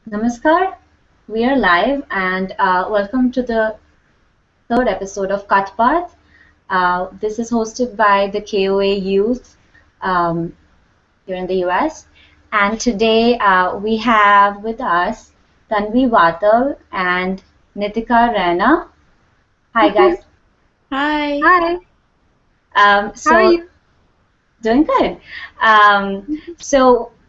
Namaskar, we are live and welcome to the third episode of Kath-e-Baath. This is hosted by the KOA youth um, here in the US. And today we have with us Tanvi Wattal and Niteka Raina. Hi guys. Hi. Hi, how are So you? doing good.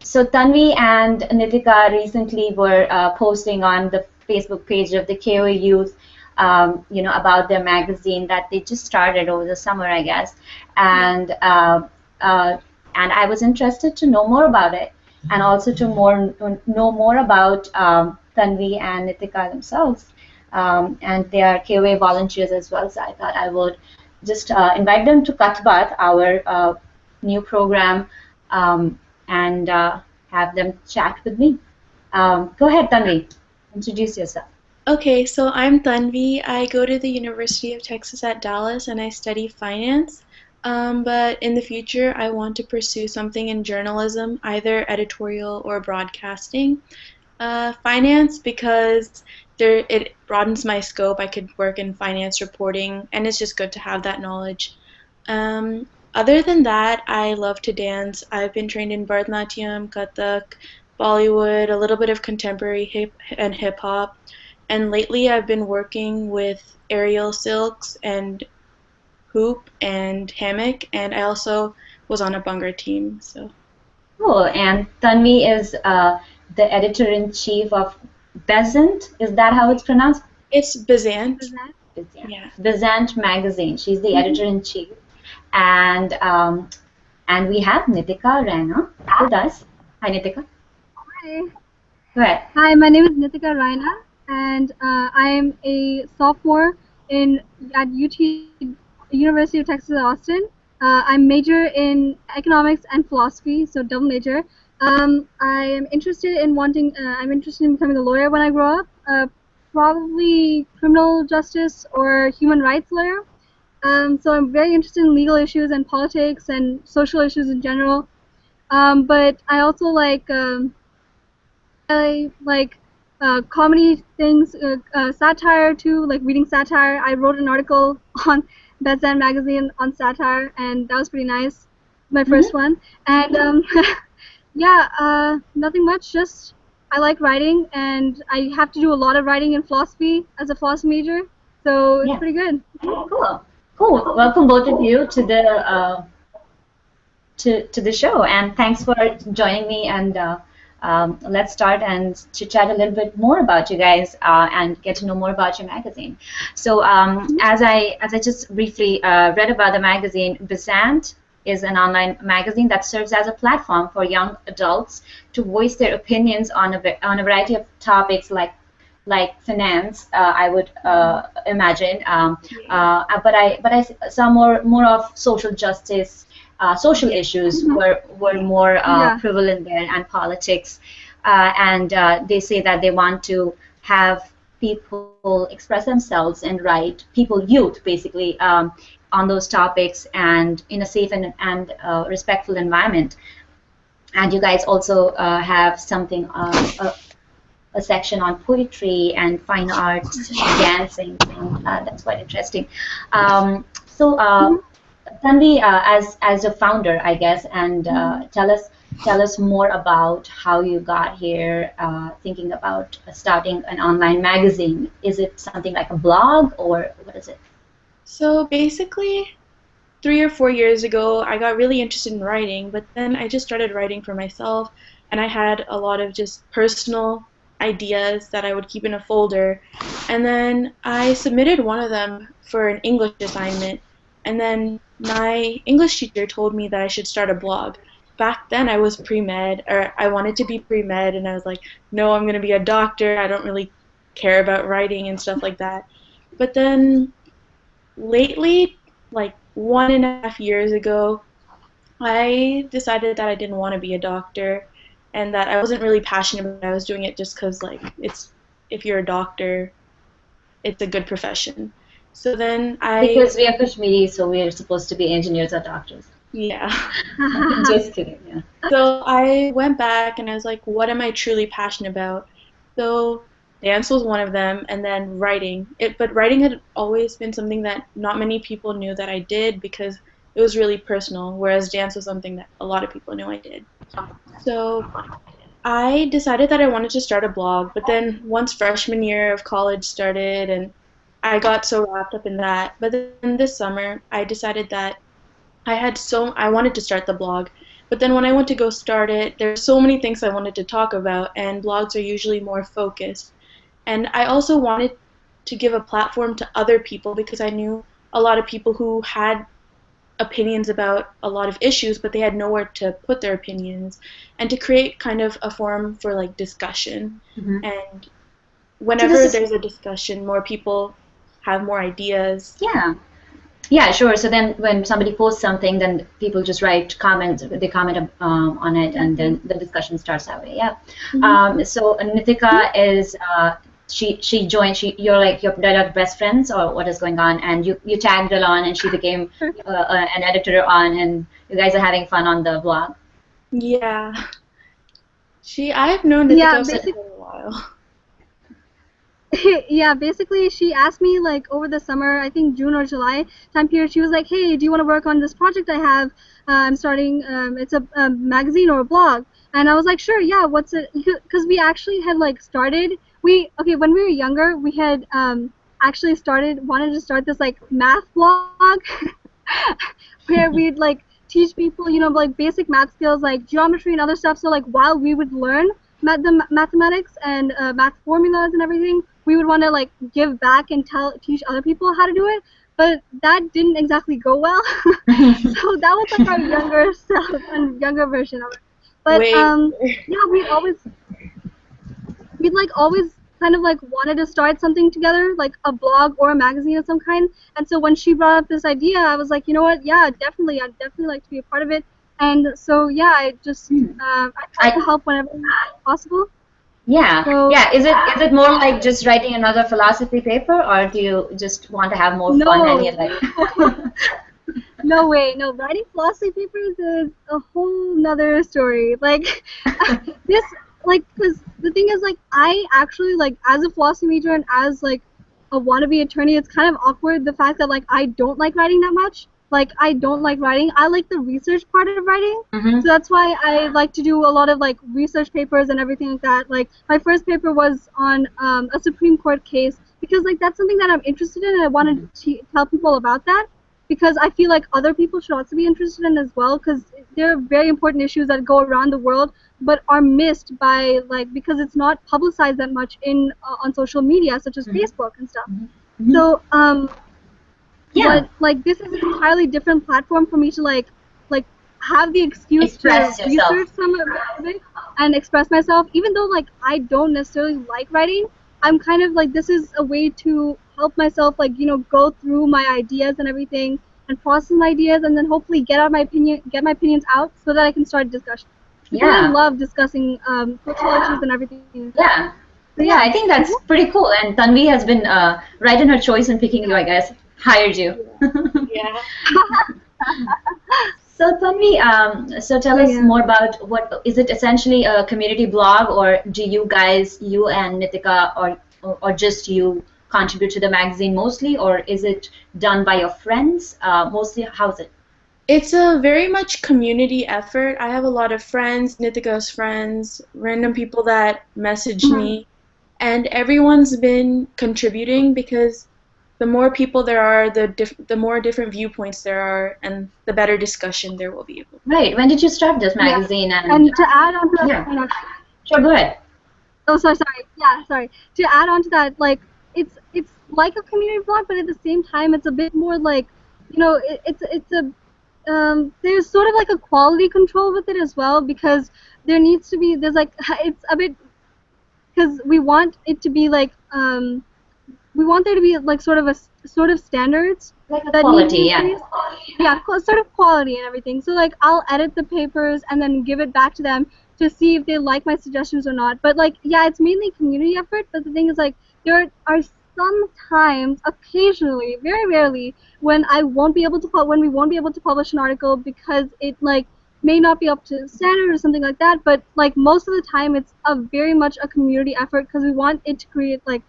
So Tanvi and Nitika recently were posting on the Facebook page of the KOA Youth, about their magazine that they just started over the summer, I guess, Yeah. and uh, and I was interested to know more about it, and also to know more about Tanvi and Nitika themselves, and they are KOA volunteers as well. So I thought I would just invite them to Kath-e-Baath, our new program, and have them chat with me. Go ahead, Tanvi. Introduce yourself. Okay, so I'm Tanvi. I go to the University of Texas at Dallas and I study finance. But in the future, I want to pursue something in journalism, either editorial or broadcasting. Finance because it broadens my scope. I could work in finance reporting, and it's just good to have that knowledge. Other than that, I love to dance. I've been trained in Bharatanatyam, Kathak, Bollywood, a little bit of contemporary hip hop, and lately I've been working with aerial silks and hoop and hammock, and I also was on a Bhangra team. So Cool. And Tanvi is the editor-in-chief of Bezzant. Is that how it's pronounced? it's Bezzant. Is that? Yeah. Yeah. Bezzant Magazine. She's the Mhm. editor-in-chief. And and we have Nitika Raina with us. Hi, Nitika. Hi. Go ahead. Hi, my name is Niteka Raina, and I am a sophomore in at UT University of Texas at Austin. I'm major in economics and philosophy, so double major. I'm interested in becoming a lawyer when I grow up. Probably criminal justice or human rights lawyer. So I'm very interested in legal issues and politics and social issues in general. But I also like comedy things, satire too, like reading satire. I wrote an article on Bezzant Magazine on satire, and that was pretty nice. My first Mm-hmm. one, and yeah, nothing much. Just I like writing, and I have to do a lot of writing in philosophy as a philosophy major, so it's Yeah. pretty good. Cool. Cool. Welcome both of you to the show, and thanks for joining me. And let's start and chit chat a little bit more about you guys and get to know more about your magazine. So, as I just briefly read about the magazine, Bezant is an online magazine that serves as a platform for young adults to voice their opinions on a variety of topics like finance, I would imagine, Yeah. but I saw more of social justice, social Yeah. issues were more Yeah. prevalent there, and politics, and they say that they want to have people express themselves and write, people, youth, basically, on those topics and in a safe and respectful environment. And you guys also have something, a section on poetry and fine arts, dancing, and that's quite interesting. So, Mhm. Tanvi, as a founder, I guess, and tell us more about how you got here, thinking about starting an online magazine. Is it something like a blog, or what is it? So basically, 3 or 4 years ago, I got really interested in writing, but then I just started writing for myself, and I had a lot of just personal ideas that I would keep in a folder. And then I submitted one of them for an English assignment, and then my English teacher told me that I should start a blog. Back then, I was pre med, or I wanted to be pre med, and I was like, no, I'm going to be a doctor. I don't really care about writing and stuff like that. But then lately, like 1.5 years ago, I decided that I didn't want to be a doctor and that I wasn't really passionate about it. I was doing it just because, like, it's if you're a doctor, it's a good profession. So then Because we are Kashmiri, so we are supposed to be engineers or doctors. yeah. Just kidding. Yeah. So I went back and I was like, what am I truly passionate about? So dance was one of them, and then writing. But writing had always been something that not many people knew that I did because it was really personal, whereas dance was something that a lot of people knew I did. So I decided that I wanted to start a blog, but then once freshman year of college started and I got so wrapped up in that. But then this summer, I decided that I wanted to start the blog. But then when I went to go start it, there's so many things I wanted to talk about, and blogs are usually more focused. And I also wanted to give a platform to other people because I knew a lot of people who had opinions about a lot of issues, but they had nowhere to put their opinions, and to create kind of a forum for like discussion. And So this whenever is, there's a discussion, more people have more ideas. yeah. Yeah, sure. So then when somebody posts something, then people just write comments, they comment on it, and then the discussion starts that way. Yeah. So Niteka is, she joined, you're like, they're like best friends, or what is going on? And you tagged along, and she became an editor on, and you guys are having fun on the blog. Yeah. I've known Yeah, Niteka for basically, quite a while. yeah, basically she asked me like over the summer, I think June or July time period, she was like, hey, do you want to work on this project I have? I'm starting, it's a magazine or a blog. And I was like, sure, yeah, what's it? Because we actually had like started, okay, when we were younger, we had actually wanted to start this like math blog where we'd like teach people, like basic math skills like geometry and other stuff. So like while we would learn the mathematics and math formulas and everything, we would want to like give back and teach other people how to do it. But that didn't exactly go well. So that was like our younger self and younger version of it. But Wait. yeah, we'd like always kind of like wanted to start something together, like a blog or a magazine of some kind. And so when she brought up this idea, I was like, you know what? Yeah, definitely. I'd definitely like to be a part of it. And so yeah, I just I try to help whenever possible. Yeah, So yeah. Is it more like just writing another philosophy paper, or do you just want to have more fun and you no, like? no way, no. Writing philosophy papers is a whole nother story. Like this, like, because the thing is, like, I actually like as a philosophy major and as like a wannabe attorney, it's kind of awkward the fact that like I don't like writing that much. Like I don't like writing. I like the research part of writing. So that's why I like to do a lot of like research papers and everything like that. Like my first paper was on a Supreme Court case because like that's something that I'm interested in and I wanted to tell people about that because I feel like other people should also be interested in as well because there are very important issues that go around the world but are missed by like because it's not publicized that much in on social media such as Facebook and stuff. So Yeah, but like this is an entirely different platform for me to like have the excuse to express yourself. research some of it and express myself even though like I don't necessarily like writing. I'm kind of like this is a way to help myself like go through my ideas and everything and process my ideas and then hopefully get my opinions out so that I can start a discussion because I Yeah, love discussing social issues and everything like that. yeah, So yeah. yeah. I think that's pretty cool. And Tanvi has been right in her choice in picking you, I guess. Hired you. Yeah. So Tanvi, so tell So us yeah. more about what is it essentially a community blog, or do you guys, you and Niteka, or just you contribute to the magazine mostly, or is it done by your friends mostly? How's it? It's a very much community effort. I have a lot of friends, Nitika's friends, random people that message me, and everyone's been contributing because the more people there are, the more different viewpoints there are, and the better discussion there will be. Right. When did you start this Yeah. magazine? And And to add on to that, yeah, sure, go ahead. oh, sorry. Yeah, sorry. To add on to that, like it's like a community blog, but at the same time, it's a bit more like, it's a there's sort of like a quality control with it as well because there's like it's a bit because we want it to be like we want there to be like sort of standards Like a that need to quality, be in yeah. place. Yeah, sort of quality and everything. So like I'll edit the papers and then give it back to them to see if they like my suggestions or not. But like yeah, it's mainly community effort. But the thing is like there are sometimes, occasionally, very rarely, when we won't be able to publish an article because it like may not be up to standard or something like that, but like most of the time it's a very much a community effort because we want it to create like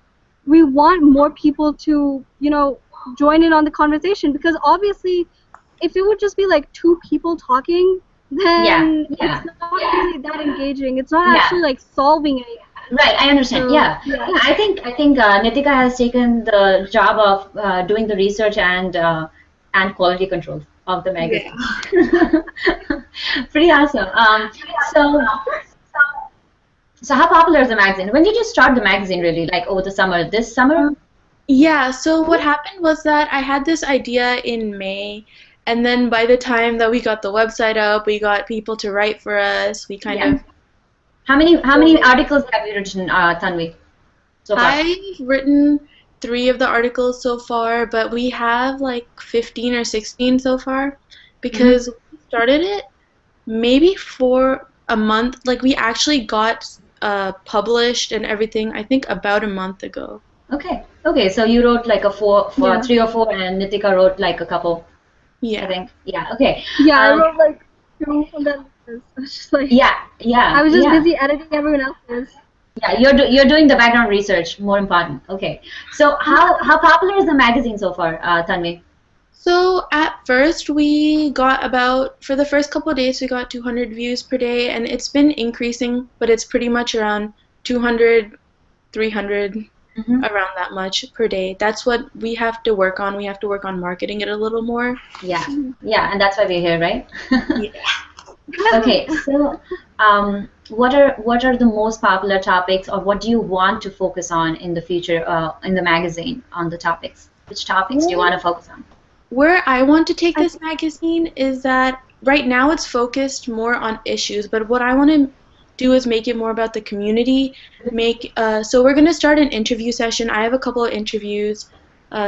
we want more people to join in on the conversation, because obviously if it would just be like two people talking, Yeah, then yeah, it's not really that engaging. It's not yeah. actually like solving anything. Right, I understand. So Yeah, yeah. yeah. I think Nitika has taken the job of doing the research and quality control of the Yeah. magazine. Pretty awesome. So so how popular is the magazine? When did you start the magazine? Really, like over the summer? This summer? Yeah, so what happened was that I had this idea in May, and then by the time that we got the website up, we got people to write for us, we kind Yeah. of. How many articles have you written, Tanvi, so far? I've written 3 of the articles so far, but we have like 15 or 16 so far Hmm. because we started it maybe for a month. Like we actually got published and everything, I think about a month ago. Okay. Okay. So you wrote like a Yeah. 3 or 4, and Nitika wrote like a couple, I Yeah. think. Yeah. Okay. Yeah, I Um, wrote like two and then I was just like yeah. I Yeah. was just Yeah. busy editing everyone else's. Yeah. You're doing the background research. More important. Okay. So how popular is the magazine so far, Tanvi? So at first we got about, for the first couple of days we got 200 views per day, and it's been increasing, but it's pretty much around 200, 300, Hmm. around that much per day. That's what we have to work on. We have to work on marketing it a little more. Yeah. Yeah. And that's why we're here, right? Yeah. Okay. So what are the most popular topics, or what do you want to focus on in the future in the magazine on the topics? Which topics do you want to focus on? Where I want to take I this magazine is that right now it's focused more on issues, but what I want to do is make it more about the community. So we're gonna start an interview session. I have a couple of interviews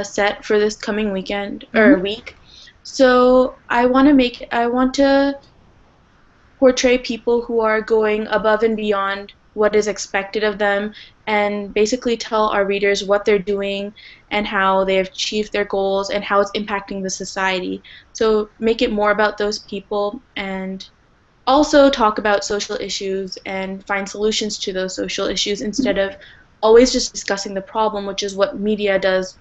set for this coming weekend or Hmm. week. So I want to portray people who are going above and beyond what is expected of them, and basically tell our readers what they're doing and how they have achieved their goals and how it's impacting the society. So make it more about those people, and also talk about social issues and find solutions to those social issues instead of always just discussing the problem, which is what media does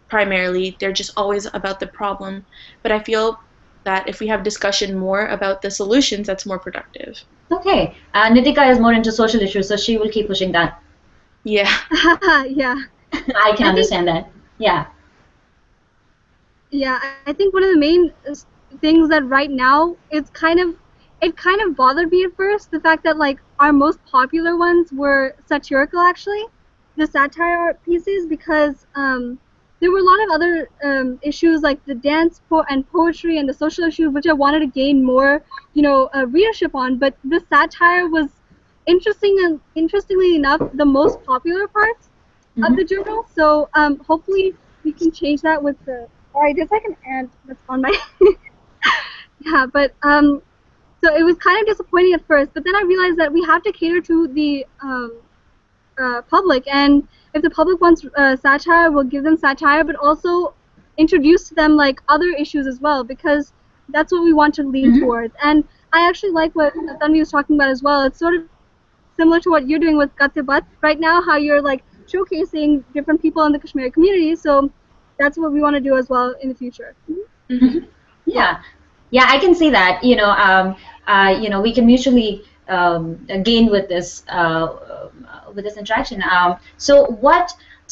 primarily. They're just always about the problem. But I feel that if we have discussion more about the solutions, that's more productive. Okay. Nitika is more into social issues, so she will keep pushing that. Yeah. yeah. I can I think understand that. Yeah. yeah, I think one of the main things that right now it kind of bothered me at first, the fact that like our most popular ones were satirical actually, the satire pieces, because there were a lot of other issues like the and poetry and the social issues which I wanted to gain more readership on, but the satire was interestingly enough the most popular parts of Hmm. the journal. So hopefully we can change that with the. Sorry, there's like an ant that's on my. yeah, but so it was kind of disappointing at first, but then I realized that we have to cater to the public, and if the public wants satire, we'll give them satire, but also introduce to them like other issues as well, because that's what we want to lean Hmm. towards. And I actually like what Tanvi was talking about as well. It's sort of similar to what you're doing with Kath-e-Baath right now, how you're like showcasing different people in the Kashmiri community. So that's what we want to do as well in the future. Hmm. Yeah. Yeah, I can see that. We can mutually gain with this interaction. So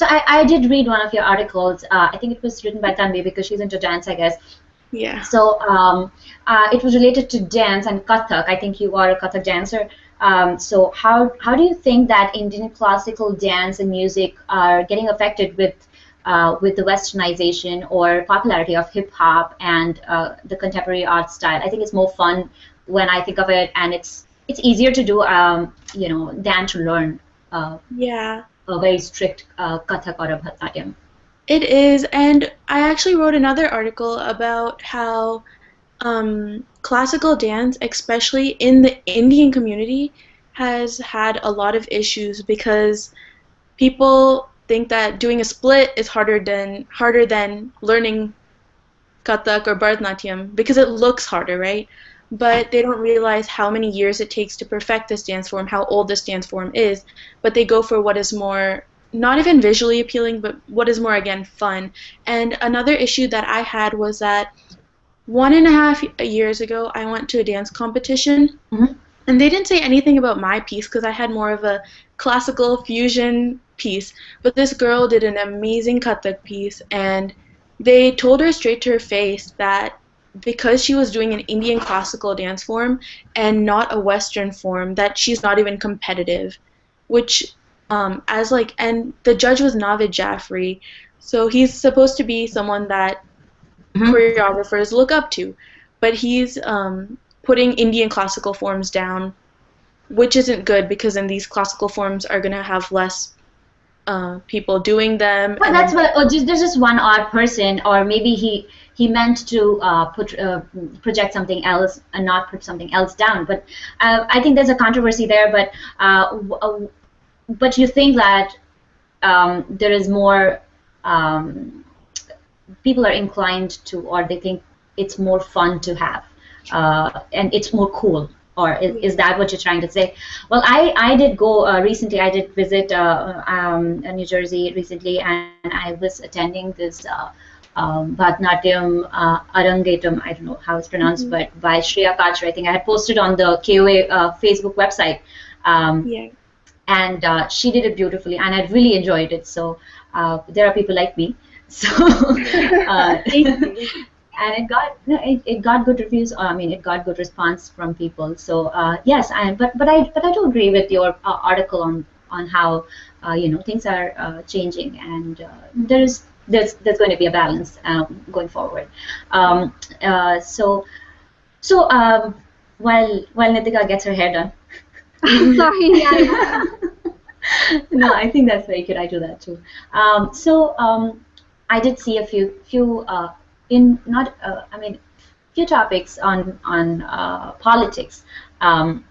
I did read one of your articles. I think it was written by Tanvi because she's into dance, I guess. Yeah. So it was related to dance and Kathak. I think you are a Kathak dancer. So how do you think that Indian classical dance and music are getting affected with the westernization or popularity of hip hop and the contemporary art style? I think it's more fun when I think of it, and it's easier to do, than to learn Yeah. a very strict Kathak or a Bharatanatyam. It is, and I actually wrote another article about how classical dance, especially in the Indian community, has had a lot of issues because people think that doing a split is harder than learning Kathak or Bharatanatyam because it looks harder, right? but they don't realize how many years it takes to perfect this dance form, how old this dance form is, but they go for what is more, not even visually appealing, but what is more, again, fun. And another issue that I had was that 1.5 years ago, I went to a dance competition, Mm-hmm. and they didn't say anything about my piece because I had more of a classical fusion piece. But this girl did an amazing Kathak piece, and they told her straight to her face that because she was doing an Indian classical dance form and not a Western form, that she's not even competitive. Which, and the judge was Navid Jaffrey, so he's supposed to be someone that Mm-hmm. choreographers look up to, but he's putting Indian classical forms down, which isn't good because then these classical forms are going to have less people doing them. Well, And that's then, what. Or just, there's just one odd person, or maybe he meant to project something else and not put something else down. But I think there's a controversy there. But you think that there is more people are inclined to, or they think it's more fun to have, and it's more cool. Or is that what you're trying to say? Well, I did go recently. I did visit New Jersey recently, and I was attending this Bharatanatyam Arangetam. I don't know how it's pronounced, but by Shreya Kachar. I think I had posted on the KOA Facebook website. yeah. And she did it beautifully, and I really enjoyed it. So there are people like me. So and it got good reviews. I mean, it got good response from people. So yes, but I do agree with your article on how things are changing, and there's going to be a balance going forward. So while Niteka gets her hair done. Sorry, yeah. No, I think that's very cute. I do that too. I did see a few in not I mean few topics on politics on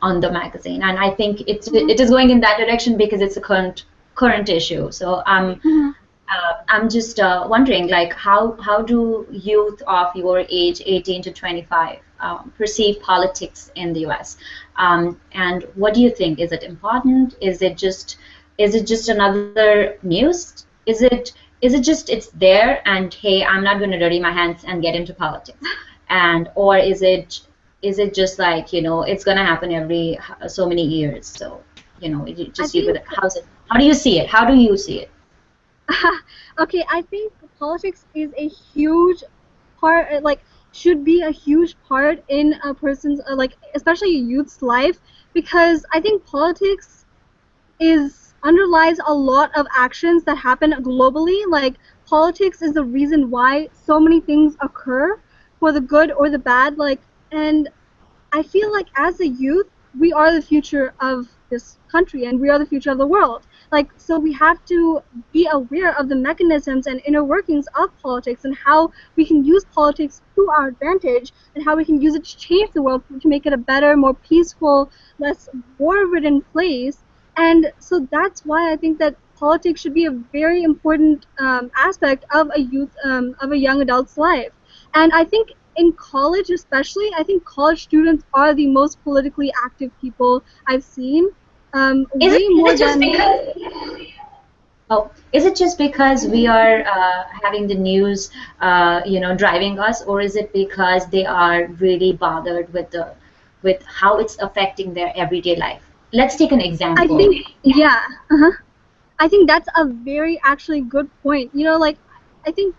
the magazine, and I think it is going in that direction because it's a current issue. So I'm just wondering, like, how do youth of your age, 18 to 25, perceive politics in the U.S. And what do you think? Is it important? Is it just another news? Is it just it's there and hey, I'm not going to dirty my hands and get into politics, and or is it just like it's going to happen every so many years? So you just see with how's it? How do you see it? How do you see it? Okay, I think politics is a huge part, like, should be a huge part in a person's, like, especially a youth's life, because I think politics underlies a lot of actions that happen globally. Like, politics is the reason why so many things occur, for the good or the bad. Like, and I feel like as a youth, we are the future of this country and we are the future of the world. Like, so we have to be aware of the mechanisms and inner workings of politics and how we can use politics to our advantage and how we can use it to change the world, to make it a better, more peaceful, less war-ridden place. And so that's why I think that politics should be a very important aspect of a young adult's life. And I think in college especially, I think college students are the most politically active people I've seen. Is it just because we are having the news, driving us, or is it because they are really bothered with how it's affecting their everyday life? Let's take an example. I think, yeah, I think that's a very actually good point. Like, I think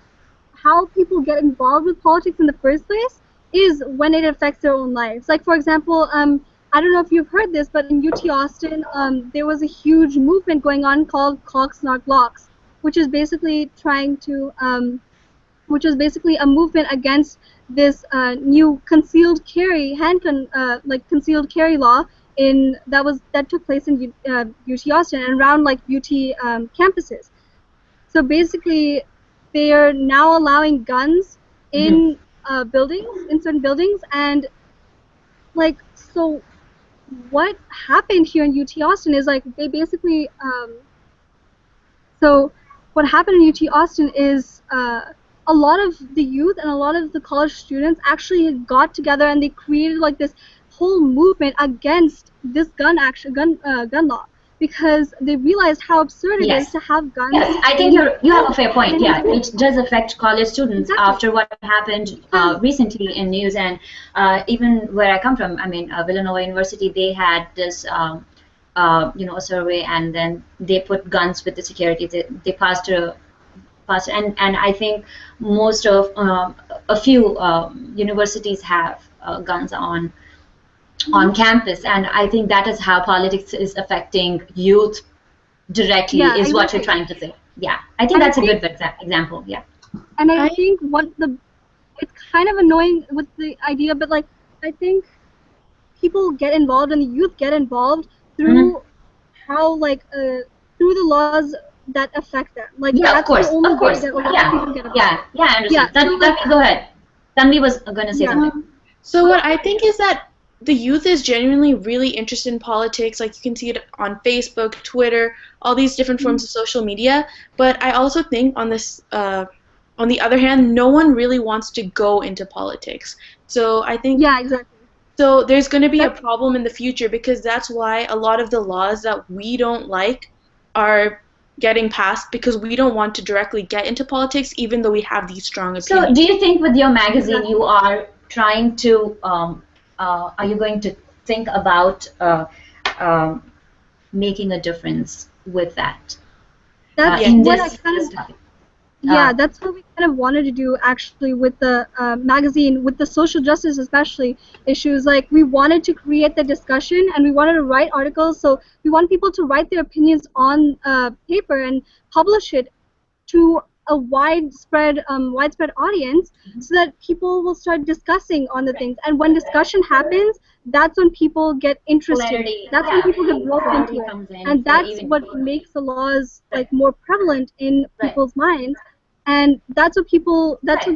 how people get involved with politics in the first place is when it affects their own lives. Like, for example, I don't know if you've heard this, but in UT Austin, there was a huge movement going on called Clocks Not Locks, which is basically which is basically a movement against this new concealed carry concealed carry law that took place in UT Austin and around like UT campuses. So basically, they are now allowing guns in in certain buildings, and like, so what happened here in UT Austin is, like, they basically so what happened in UT Austin is a lot of the youth and a lot of the college students actually got together and they created like this whole movement against this gun law, because they realized how absurd it is to have guns. Yes, I think you have a fair point. Yeah, it does affect college students. Exactly. After what happened recently in news, and even where I come from, I mean, Villanova University, they had this a survey, and then they put guns with the security. They passed and I think most of a few universities have guns on campus, and I think that is how politics is affecting youth directly, is what you're trying to say. Yeah, I think that's a good example. Yeah. And I think it's kind of annoying with the idea, but like I think people get involved and the youth get involved through how through the laws that affect them. Like of course. That a lot of people get involved. I understand. Tanvi, go ahead. Tanvi was going to say something. So what I think is that the youth is genuinely really interested in politics. Like you can see it on Facebook, Twitter, all these different forms of social media. But I also think on this, on the other hand, no one really wants to go into politics. So I think exactly. So there's going to be a problem in the future, because that's why a lot of the laws that we don't like are getting passed, because we don't want to directly get into politics, even though we have these strong opinions. So do you think with your magazine you are trying to are you going to think about making a difference with that? That's what I kind of. That's what we kind of wanted to do actually with the magazine, with the social justice especially issues. Like we wanted to create the discussion and we wanted to write articles. So we want people to write their opinions on paper and publish it to a widespread audience, so that people will start discussing on the things. And when discussion happens, that's when people get interested. Clarity, that's when people get roped into it, and that's what makes the laws like more prevalent in people's minds. And that's what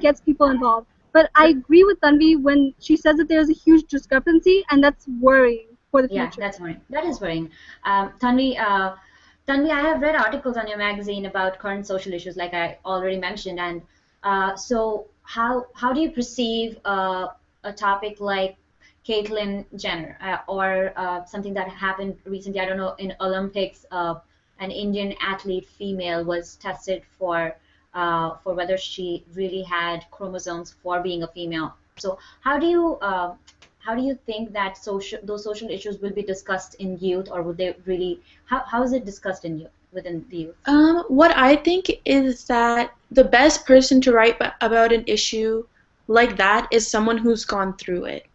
gets people involved. But I agree with Tanvi when she says that there's a huge discrepancy, and that's worrying for the future. Yeah, that's worrying. That is worrying. Tanvi, I have read articles on your magazine about current social issues, like I already mentioned. And so how do you perceive a topic like Caitlyn Jenner or something that happened recently? I don't know, in Olympics, an Indian athlete female was tested for whether she really had chromosomes for being a female. So how do you think that those social issues will be discussed in youth, or would they really? How is it discussed within the youth? What I think is that the best person to write about an issue like that is someone who's gone through it.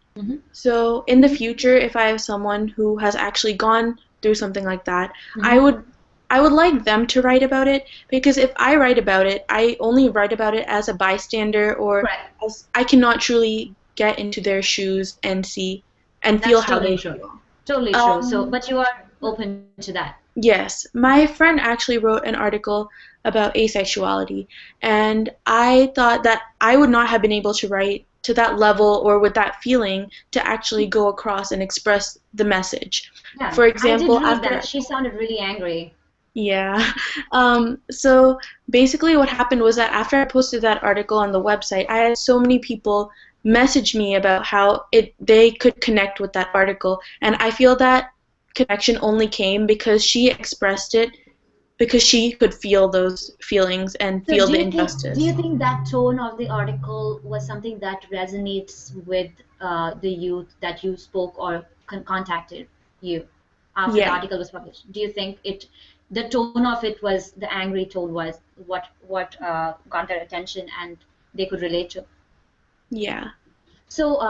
So in the future, if I have someone who has actually gone through something like that, I would like them to write about it, because if I write about it, I only write about it as a bystander, or as I cannot truly get into their shoes and see and feel how they feel. Totally true. So, but you are open to that. Yes. My friend actually wrote an article about asexuality, and I thought that I would not have been able to write to that level or with that feeling to actually go across and express the message. Yeah, for example, I did read that. She sounded really angry. Yeah. So basically what happened was that after I posted that article on the website, I had so many people message me about how they could connect with that article, and I feel that connection only came because she expressed it, because she could feel those feelings and feel the injustice. Do you think that tone of the article was something that resonates with the youth that you spoke or contacted you after the article was published? Do you think the tone of it was, the angry tone was what got their attention and they could relate to? Yeah. So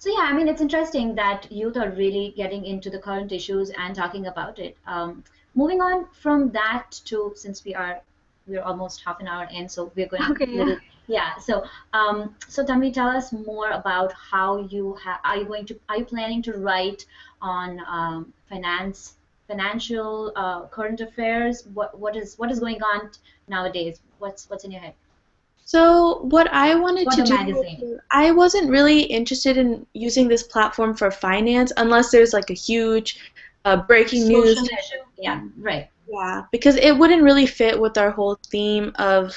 yeah, I mean, it's interesting that youth are really getting into the current issues and talking about it. Moving on from that to, since we're almost half an hour in, so we're going So Tanvi, tell us more about how are you planning to write on financial current affairs? What is going on nowadays? What's in your head? So what I wanted to do, magazine. I wasn't really interested in using this platform for finance unless there's like a huge breaking news issue. Yeah, right. Yeah, because it wouldn't really fit with our whole theme of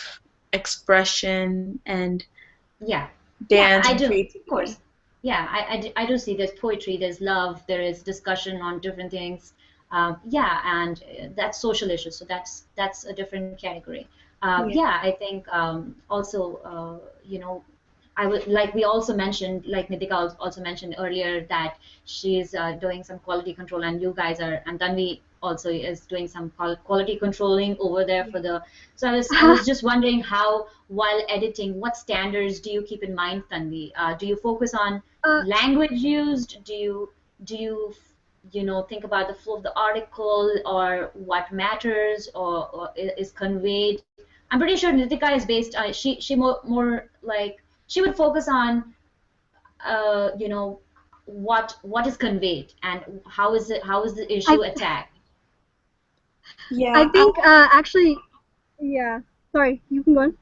expression and Yeah. dance I and do, of creativity. course. Yeah, I do see there's poetry, there's love, there is discussion on different things. Yeah, and that's social issues, so that's a different category. Yeah. Yeah, I think also, I would like we also mentioned, like Nitika also mentioned earlier, that she's doing some quality control, and you guys are, and Tanvi also is doing some quality controlling over there for the. So I was just wondering how, while editing, what standards do you keep in mind, Tanvi? Do you focus on Uh, language used? Do you think about the flow of the article, or what matters, or is conveyed? I'm pretty sure Nitika is based. She more like she would focus on uh, you know what is conveyed, and how is the I issue attacked. I Yeah. think actually, yeah. Sorry, you can go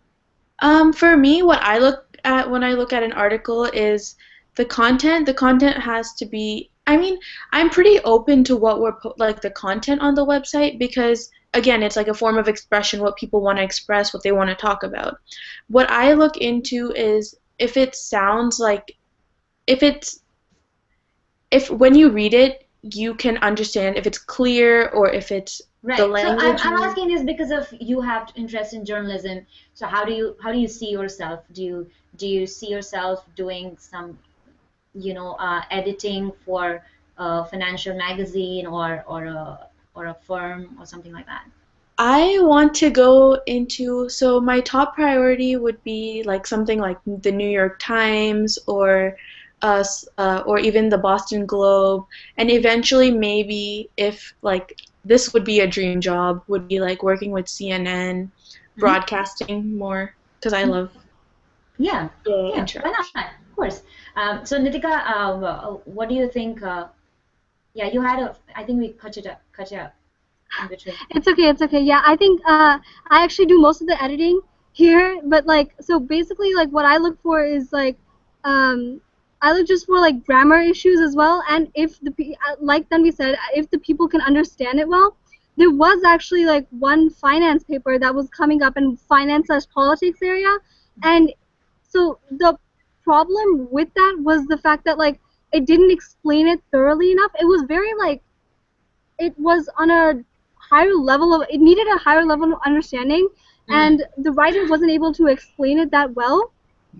on. For me, what I look at when I look at an article is the content. The content has to be, I mean, I'm pretty open to what like the content on the website because again, it's like a form of expression, what people want to express, what they want to talk about. What I look into is if it sounds like if it's if when you read it, you can understand if it's clear or if it's the Right. So I'm, language I'm used. asking this because of you have interest in journalism. So how do you see yourself? Do you see yourself doing some editing for a financial magazine, or a firm, or something like that? I want to go into, so my top priority would be like something like the New York Times or even the Boston Globe, and eventually maybe if like this would be a dream job, would be like working with CNN, Hmm. broadcasting more because I love Yeah. the Yeah. Why not? interaction. Of course. So Nitika, what do you think? Yeah, you had a. I think we cut you up in between. It's okay, it's okay. Yeah, I think I actually do most of the editing here, but like so basically like what I look for is like um I look just for like grammar issues as well, and if like then we said, if the people can understand it well. There was actually like one finance paper that was coming up in finance/politics area, and so the problem with that was the fact that like it didn't explain it thoroughly enough. It was very like it was on a higher level of it needed a higher level of understanding, Mm. and the writer wasn't able to explain it that well.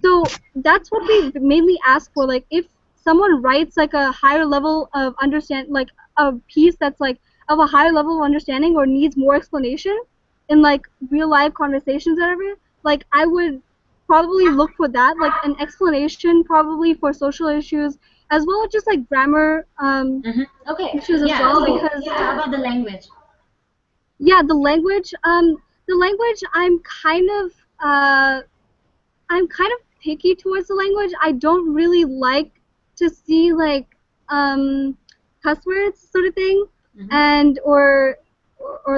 So that's what we mainly ask for, like if someone writes like a higher level of understand, like a piece that's like of a higher level of understanding or needs more explanation in like real life conversations or whatever, like I would probably look for that, like an explanation probably for social issues as well as just like grammar Hmm. Okay. issues as Yeah. well, So because yeah, how about the language? yeah, the language I'm kind of picky towards the language. I don't really like to see like um cuss words sort of thing, Hmm. and or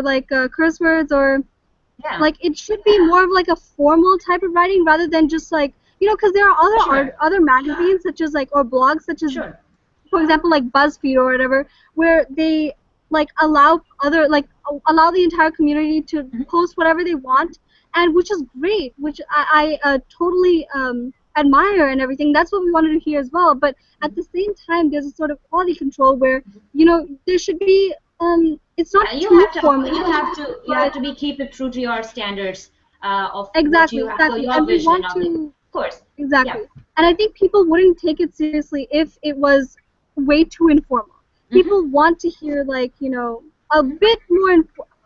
like curse words, or Yeah. like it should be more of like a formal type of writing rather than just like because there are Sure. other magazines such as like or blogs such as, Sure. for example, like BuzzFeed or whatever, where they like allow the entire community to Hmm. post whatever they want, and which is great, which I totally admire and everything. That's what we wanted to hear as well. But at the same time, there's a sort of quality control where there should be it's not Yeah, you too have to formal, you have to you have but to be keep it true to your standards, of what exactly, you have, so exactly, your and we vision want of it. to. Of course. Yeah. Exactly. And I think people wouldn't take it seriously if it was way too informal. Hmm. People want to hear like, Hmm.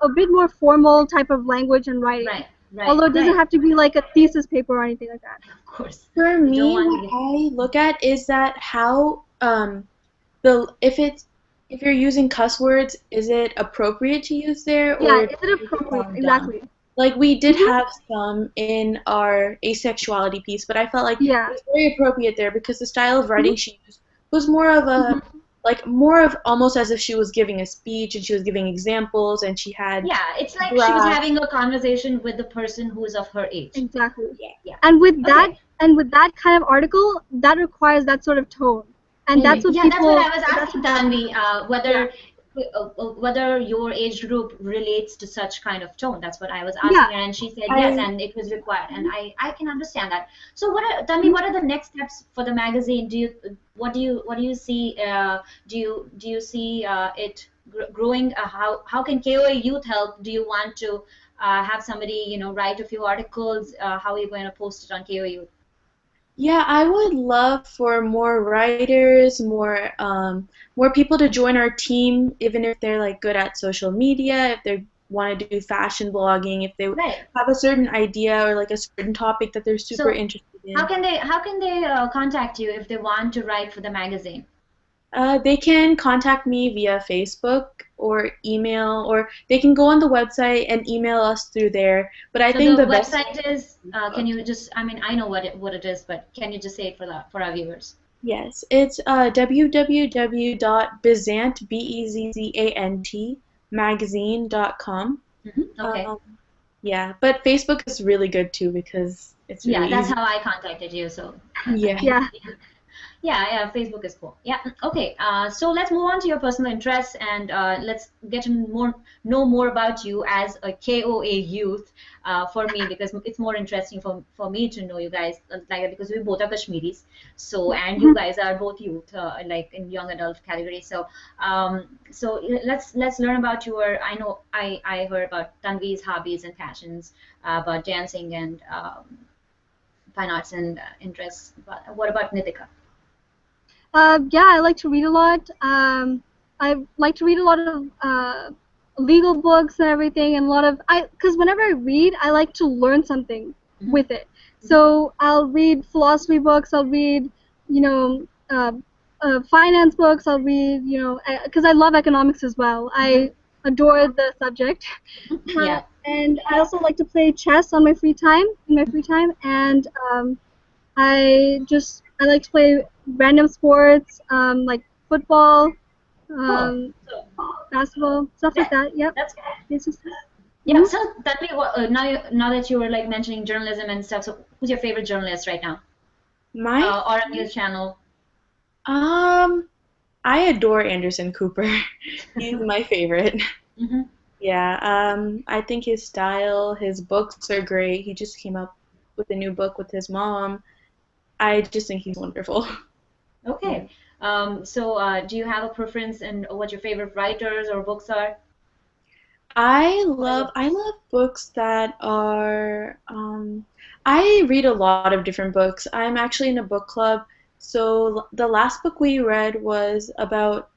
a bit more formal type of language and writing. Right. Right. Although it doesn't Right. have to be like a thesis paper or anything like that. Of course. For You don't me, want to what get. I look at is that how the if you're using cuss words, is it appropriate to use there Yeah, or is it does it appropriate? sound dumb? Exactly. Like we did Hmm. have some in our asexuality piece, but I felt like it Yeah. was very appropriate there because the style of Hmm. writing she used was more of a Hmm. like more of almost as if she was giving a speech and she was giving examples and she had Yeah, it's like she was graphs. having a conversation with the person who is of her age. Exactly. Yeah. Yeah. And with that Okay. and with that kind of article, that requires that sort of tone. And Okay. that's what Yeah, that's what people I was that's asking Tanvi, yeah. whether whether your age group relates to such kind of tone. That's what I was Yeah, asking, and she said yes, I and it was required, and I can understand that. So tell me, what are the next steps for the magazine? What do you see? Do you see it growing? How can KOA Youth help? Do you want to have somebody write a few articles? How are you going to post it on KOA Youth? Yeah, I would love for more writers, more people to join our team, even if they're like good at social media, if they want to do fashion blogging, if they Right. have a certain idea or like a certain topic that they're super So interested how in. can they contact you if they want to write for the magazine? They can contact me via Facebook or email, or they can go on the website and email us through there. But I So think the the best website is, can you just, I mean, I know what it is, but can you just say it for our viewers? Yes, it's www.bezzant, Bezzant, magazine.com. Okay. Yeah, but Facebook is really good too because it's Yeah, really that's easy. how I contacted you. So, I Yeah. mean, yeah. yeah, Facebook is cool. Yeah, okay. So let's move on to your personal interests, and let's get to know more about you as a KOA youth. For me, because it's more interesting for me to know you guys, like, because we both are Kashmiris. So, and you guys are both youth, like in young adult category. So let's learn about your. I know I heard about Tanvi's hobbies and passions, about dancing and fine arts and interests. But what about Nitika? Yeah, I like to read a lot. I like to read a lot of legal books and everything, and a lot of because whenever I read, I like to learn something Mhm. with it. So I'll read philosophy books. I'll read, you know, finance books. I'll read, because I love economics as well. Mhm. I adore the subject, Yeah. and I also like to play chess on my free time. In my free time, and I like to play random sports, like football, Cool. um, So basketball, stuff like that that. Yep. that's It's just. yeah. Mhm. So tell me what now that you were like mentioning journalism and stuff. So who's your favorite journalist right now, My or a news channel? um I adore Anderson Cooper. He's my favorite. Hmm. Yeah, I think his style, his books are great. He just came up with a new book with his mom. I just think he's wonderful. Yeah. Okay. So do you have a preference in what your favorite writers or books are? I love books that are I read a lot of different books. I'm actually in a book club. So the last book we read was about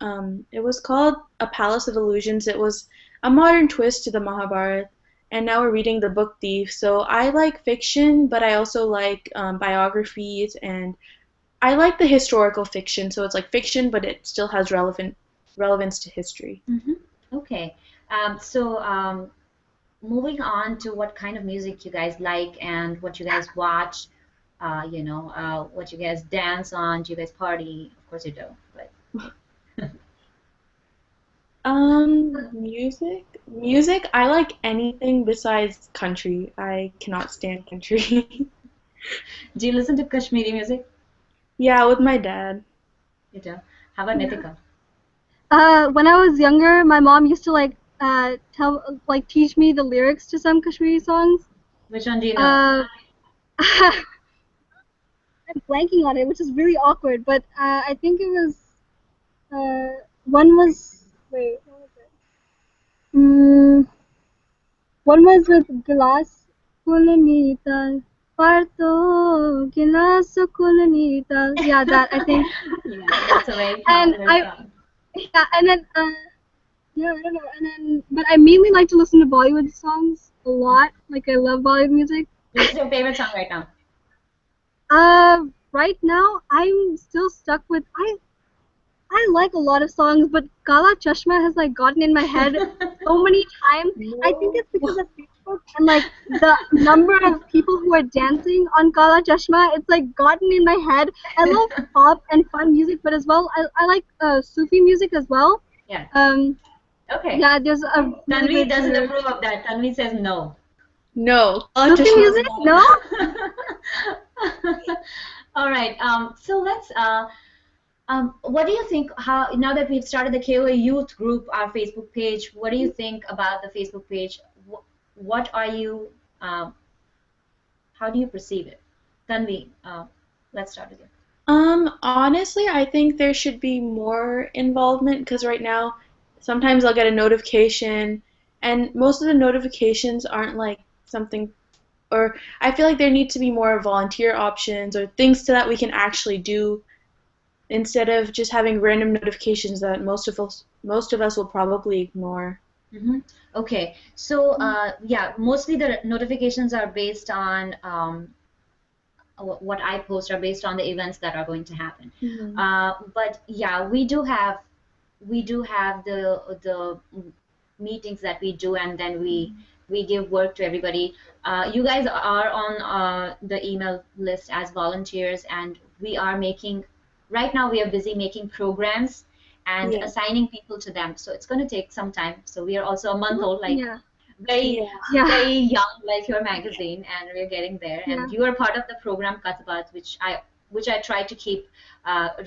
it was called A Palace of Illusions. It was a modern twist to the Mahabharata. And now we're reading The Book Thief. So I like fiction, but I also like biographies, and I like the historical fiction. So it's like fiction, but it still has relevance to history. Hmm. Okay. So moving on to what kind of music you guys like and what you guys watch, what you guys dance on, do you guys party? Of course you do, but Music, I like anything besides country. I cannot stand country. do you listen to Kashmiri music? Yeah, with my dad. You do. How about Yeah. Nitika? When I was younger, my mom used to teach me the lyrics to some Kashmiri songs. Which one do you know? Uh, I'm blanking on it, which is really awkward. But I think it was one was wait, what was it? One was with Glass Kulanital. Parto Gilas Kulanital. Yeah, that I think. Yeah, that's a very And popular I song. yeah, and then yeah, I don't know. And then but I mainly like to listen to Bollywood songs a lot. Like I love Bollywood music. Which is your favorite song right now? Right now I'm still stuck with I like a lot of songs, but Kala Chashma has like gotten in my head so many times. I think No. it's because of Facebook and like the number of people who are dancing on Kala Chashma. It's like gotten in my head. I love pop and fun music, but as well, I like Sufi music as well. Yeah. Um, Okay. yeah, there's a really Tanvi great doesn't singer. approve of that. Tanvi says no. No, Sufi Chashma is music? not. No? All right. So let's. What do you think? How now that we've started the KOA Youth Group, our Facebook page, what do you think about the Facebook page? What are you? How do you perceive it? Tanvi, let's start with you. Honestly, I think there should be more involvement because right now, sometimes I'll get a notification, and most of the notifications aren't like something, or I feel like there need to be more volunteer options or things so that we can actually do instead of just having random notifications that most of us will probably ignore. Mm-hmm. Okay, so yeah, mostly the notifications are based on what I post are based on the events that are going to happen. Hmm. But yeah, we do have the meetings that we do, and then we give work to everybody. You guys are on the email list as volunteers, and we are making right now we are busy making programs and Yeah. assigning people to them. So it's going to take some time. So we are also a month old, like Yeah. very Yeah. Yeah. very young like your magazine, and we're getting there, Yeah. and you are part of the program Kath-e-Baath, which I try to keep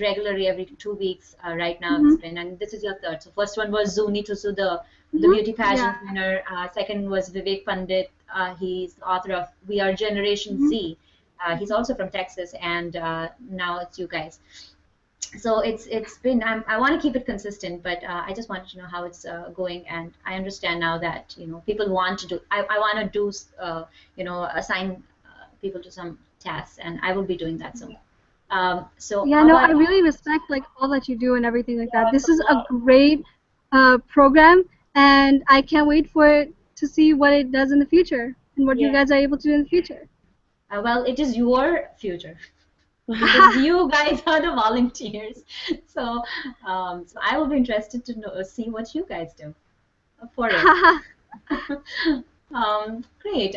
regularly every 2 weeks. Right now it's Mhm. been, and this is your third. So first one was Zuni Tusu, the Mhm. beauty pageant Yeah. winner. Second was Vivek Pandit. He's the author of We Are Generation Mhm. Z. He's also from Texas, and now it's you guys. So it's been I want to keep it consistent, but I just wanted to know how it's going, and I understand now that people want to do. I want to do assign people to some tasks, and I will be doing that soon. So Yeah, how no, about I really respect like all that you do and everything like that. Yeah, it's This is a a lot. great program, and I can't wait for it to see what it does in the future and what you Yeah. guys are able to do in the future. well, it is your future because you guys are the volunteers. So so I will be interested to see what you guys do for it. Great.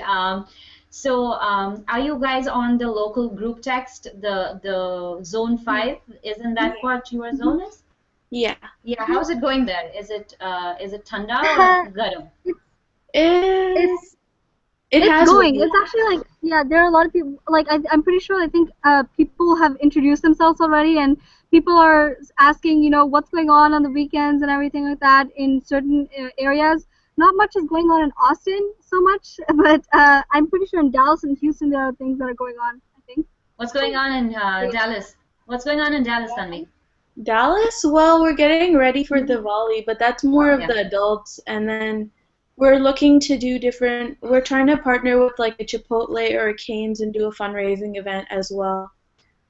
So, are you guys on the local group text, the Zone Yeah. 5? Isn't that Yeah. what your Mhm. zone is? Yeah. Yeah, Mhm. how's it going there? Is it Thanda or Garam? it's It it's it it's has going. rained. It's actually like yeah, there are a lot of people. Like I'm pretty sure. I think people have introduced themselves already, and people are asking, what's going on the weekends and everything like that in certain areas. Not much is going on in Austin so much, but I'm pretty sure in Dallas and Houston there are things that are going on. I think. What's going on in Dallas? What's going on in Dallas, Tanvi? Dallas, well, we're getting ready for Mhm. Diwali, but that's more Oh, of yeah. the adults. And then we're looking to do different, we're trying to partner with like a Chipotle or a Cane's and do a fundraising event as well.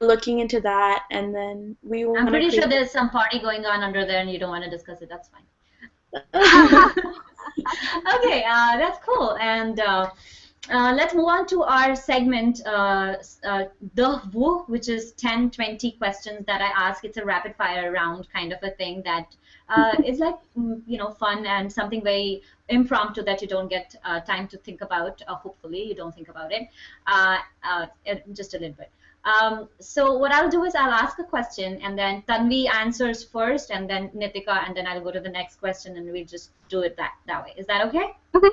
We're looking into that, and then we I'm want to pretty sure create. there's some party going on under there and you don't want to discuss it. That's fine. Okay, that's cool. And let's move on to our segment, the Woo, which is 10, 20 questions that I ask. It's a rapid fire round kind of a thing that is like, fun and something very impromptu that you don't get time to think about. Hopefully, you don't think about it just a little bit. So what I'll do is I'll ask a question, and then Tanvi answers first, and then Nitika, and then I'll go to the next question, and we'll just do it that way. Is that okay? Okay.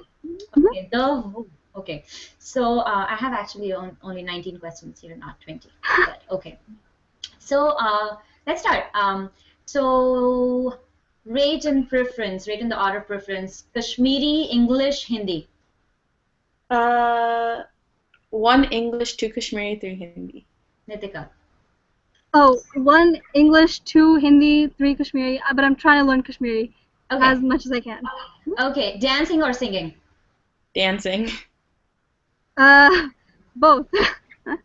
Mhm. Okay. Okay. So I have actually only 19 questions here, not 20. But okay. So let's start. So rate in the order of preference: Kashmiri, English, Hindi. uh, one English, two Kashmiri, three Hindi. Nitika. Oh, one English, two Hindi, three Kashmiri. But I'm trying to learn Kashmiri as Okay. much as I can. Okay. Dancing or singing? Dancing. Uh, both. I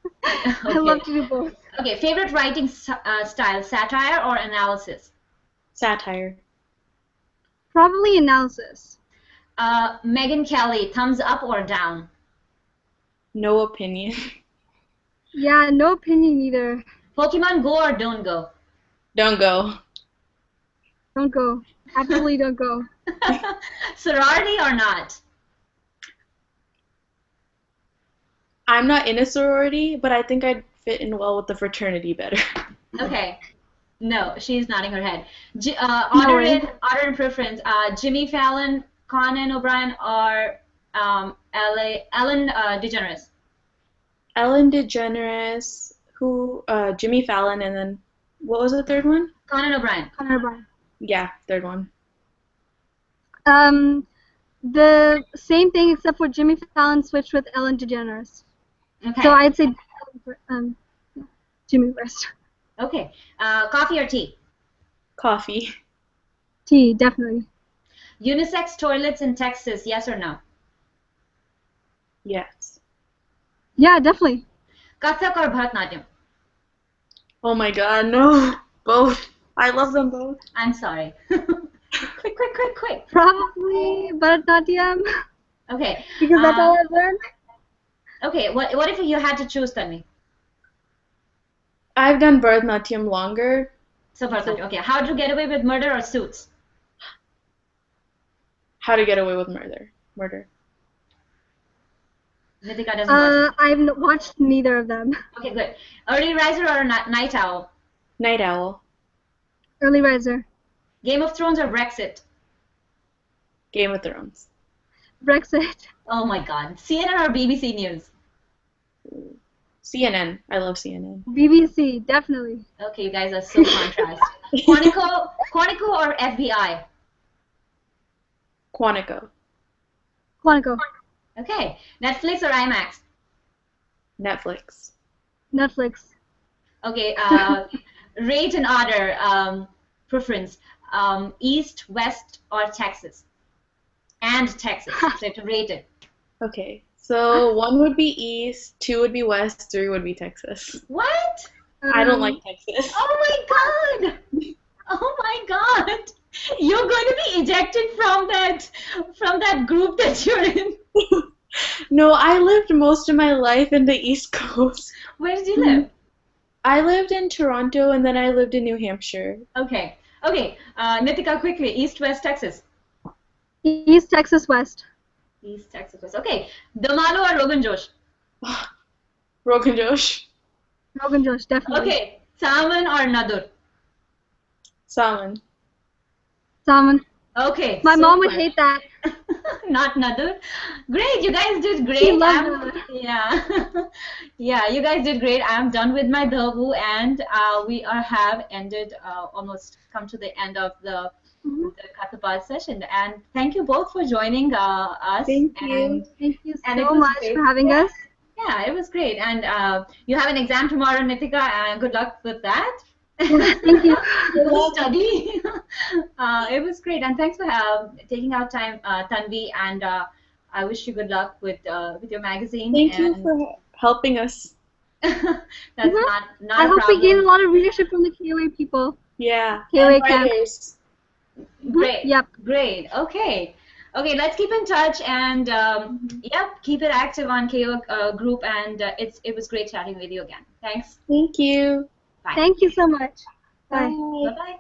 love Okay. to do both. Okay, favorite writing style, satire or analysis? Satire. Probably analysis. Megan Kelly, thumbs up or down? No opinion. Yeah, no opinion either. Pokemon Go or don't go? Don't go. Don't go. Absolutely don't go. Sorority or not? I'm not in a sorority, but I think I'd fit in well with the fraternity better. Okay. No, she's nodding her head. No Order way. in order and preference. Jimmy Fallon, Conan O'Brien, or Ellen DeGeneres. Ellen DeGeneres, who, Jimmy Fallon, and then What was the third one? Conan O'Brien. Conan O'Brien. Yeah, third one. The same thing except for Jimmy Fallon switched with Ellen DeGeneres. Okay. So I'd say Jimmy first. Okay. Coffee or tea? Coffee. Tea, definitely. Unisex toilets in Texas, yes or no? Yes. Yeah, definitely. Kathak or Bharatanatyam? Oh my god, no. Both. I love them both. I'm sorry. Quick. Probably Bharatanatyam. Okay. Because that's all I've learned. Okay, what if you had to choose, Tanvi? I've done Bharatanatyam longer. So Bharatanatyam. Okay, How to Get Away with Murder or Suits? How to Get Away with Murder. Nitika doesn't watch it. I've watched neither of them. Okay, good. Early riser or night owl? Night Owl. Early riser. Game of Thrones or Brexit? Game of Thrones. Brexit. Oh my God. CNN or BBC News? CNN. I love CNN. BBC, definitely. Okay, you guys are so contrast. Quantico or FBI? Quantico. Quantico. Okay. Netflix or IMAX? Netflix. Netflix. Okay. Rate and order preference. East, West, or Texas? And Texas. So you have to rate it. Okay. So 1 would be East, 2 would be West, 3 would be Texas. What? I don't like Texas. Oh my God! Oh my God! You're going to be ejected from that group that you're in. No, I lived most of my life in the East Coast. Where did you live? I lived in Toronto and then I lived in New Hampshire. Okay. Niteka, quickly. East, West, Texas. East, Texas, West. East, Texas, West. Okay. Damalo or Rogan Josh? Rogan Josh. Rogan Josh, definitely. Okay. Salmon or Nadur? Salmon. Salmon. Okay. My mom would super. hate that. Not Nadur. Great. You guys did great. She loved it. Yeah. Yeah, you guys did great. I'm done with my Dhavu and we have ended, almost come to the end of the Kath-e-Baath session. And thank you both for joining us. Thank you. Thank you And it so was much great. for having us. Yeah, it was great. And you have an exam tomorrow, Nitika, and good luck with that. Thank you. Study. It was great, and thanks for taking out time, Tanvi. And I wish you good luck with your magazine. Thank you for helping us. That's not I a hope we gain a problem. lot of readership from the KOA people. Yeah. KOA And camp. writers. Great. Yep. Great. Okay. Let's keep in touch and keep it active on KO group. And it was great chatting with you again. Thanks. Thank you. Bye. Thank you so much. Bye. Bye. Bye.